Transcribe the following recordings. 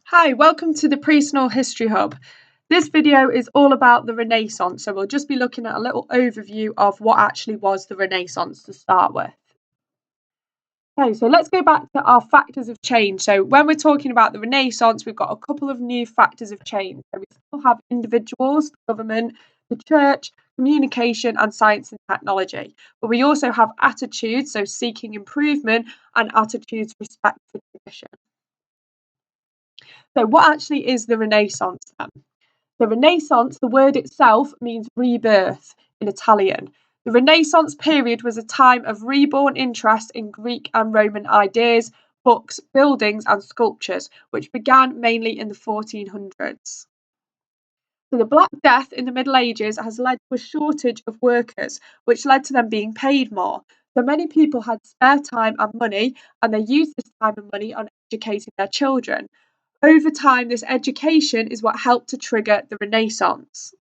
Hi, welcome to the Pre-Snow History Hub. This video is all about the Renaissance, so we'll just be looking at a little overview of what actually was the Renaissance to start with. Okay, so let's go back to our factors of change. So when we're talking about the Renaissance, we've got a couple of new factors of change. So we still have individuals, government, the church, communication, and science and technology. But we also have attitudes, so seeking improvement, and attitudes respect for tradition. So what actually is the Renaissance then? The Renaissance, the word itself means rebirth in Italian. The Renaissance period was a time of reborn interest in Greek and Roman ideas, books, buildings, and sculptures, which began mainly in the 1400s. So the Black Death in the Middle Ages has led to a shortage of workers, which led to them being paid more. So many people had spare time and money, and they used this time and money on educating their children. Over time, this education is what helped to trigger the Renaissance.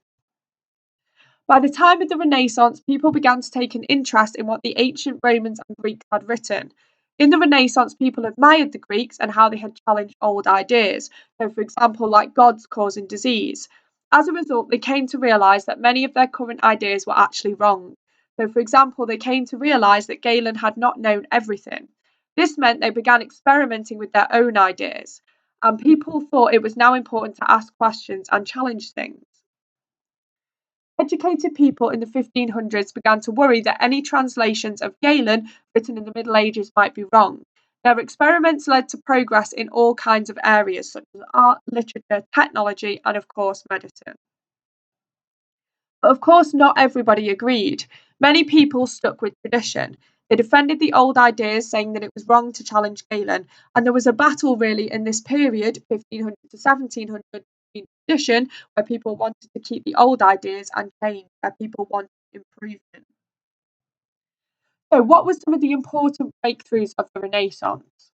By the time of the Renaissance, people began to take an interest in what the ancient Romans and Greeks had written. In the Renaissance, people admired the Greeks and how they had challenged old ideas, so for example, like gods causing disease. As a result, they came to realise that many of their current ideas were actually wrong. So, for example, they came to realise that Galen had not known everything. This meant they began experimenting with their own ideas, and people thought it was now important to ask questions and challenge things. Educated people in the 1500s began to worry that any translations of Galen written in the Middle Ages might be wrong. Their experiments led to progress in all kinds of areas such as art, literature, technology, and of course, medicine. But of course, not everybody agreed. Many people stuck with tradition. They defended the old ideas, saying that it was wrong to challenge Galen, and there was a battle really in this period, 1500 to 1700, between tradition, where people wanted to keep the old ideas, and change, where people wanted improvement. So, what were some of the important breakthroughs of the Renaissance?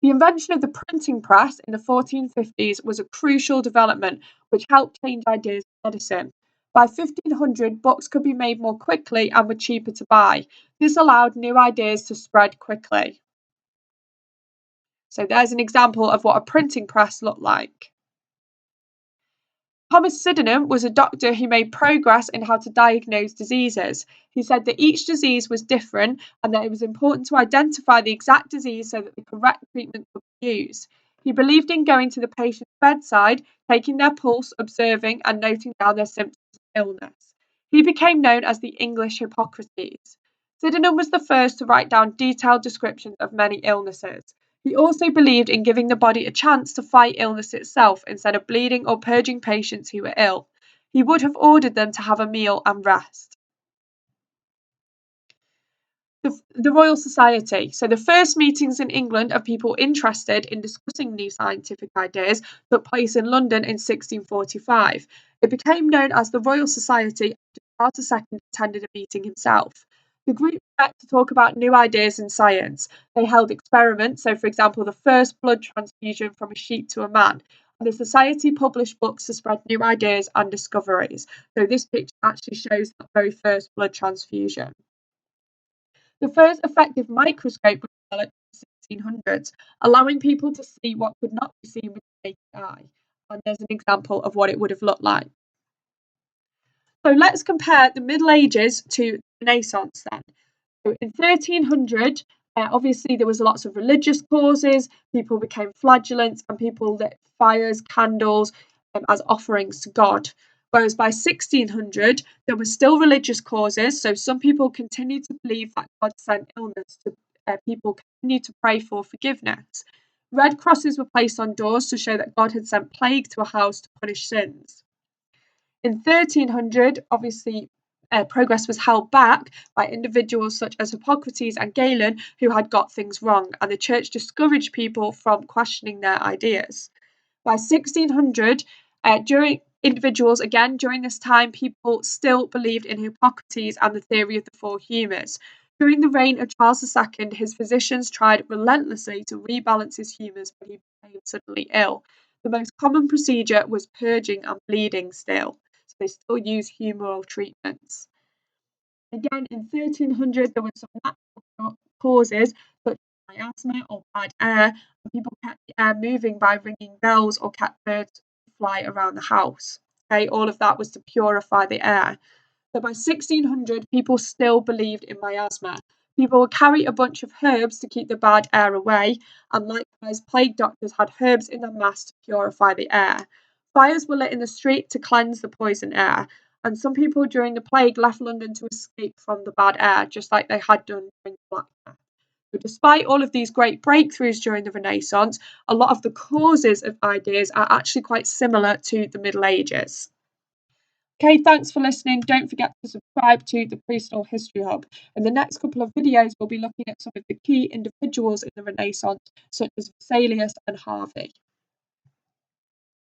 The invention of the printing press in the 1450s was a crucial development which helped change ideas in medicine. By 1500, books could be made more quickly and were cheaper to buy. This allowed new ideas to spread quickly. So there's an example of what a printing press looked like. Thomas Sydenham was a doctor who made progress in how to diagnose diseases. He said that each disease was different and that it was important to identify the exact disease so that the correct treatment could be used. He believed in going to the patient's bedside, taking their pulse, observing, and noting down their symptoms of illness. He became known as the English Hippocrates. Sydenham was the first to write down detailed descriptions of many illnesses. He also believed in giving the body a chance to fight illness itself instead of bleeding or purging patients who were ill. He would have ordered them to have a meal and rest. The Royal Society. So, the first meetings in England of people interested in discussing new scientific ideas took place in London in 1645. It became known as the Royal Society after Charles II attended a meeting himself. The group met to talk about new ideas in science. They held experiments, so, for example, the first blood transfusion from a sheep to a man. And the Society published books to spread new ideas and discoveries. So, this picture actually shows the very first blood transfusion. The first effective microscope was developed in the 1600s, allowing people to see what could not be seen with the naked eye. And there's an example of what it would have looked like. So let's compare the Middle Ages to the Renaissance then. So in 1300, obviously there was lots of religious causes, people became flagellants, and people lit fires, candles as offerings to God. Whereas by 1600, there were still religious causes, so some people continued to believe that God sent illness to people, continued to pray for forgiveness. Red crosses were placed on doors to show that God had sent plague to a house to punish sins. In 1300, obviously, progress was held back by individuals such as Hippocrates and Galen who had got things wrong, and the church discouraged people from questioning their ideas. By 1600, during this time, people still believed in Hippocrates and the theory of the four humours. During the reign of Charles II, his physicians tried relentlessly to rebalance his humours, but he became suddenly ill. The most common procedure was purging and bleeding still, so they still use humoral treatments. Again, in 1300, there were some natural causes, such as miasma or bad air, and people kept the air moving by ringing bells or kept birds fly around the house. Okay, all of that was to purify the air. So by 1600, people still believed in miasma. People would carry a bunch of herbs to keep the bad air away, and likewise, plague doctors had herbs in their masks to purify the air. Fires were lit in the street to cleanse the poison air, and some people during the plague left London to escape from the bad air, just like they had done during the Black Death. But despite all of these great breakthroughs during the Renaissance, a lot of the causes of ideas are actually quite similar to the Middle Ages. Okay, thanks for listening. Don't forget to subscribe to the Preschool History Hub. In the next couple of videos, we'll be looking at some of the key individuals in the Renaissance, such as Vesalius and Harvey.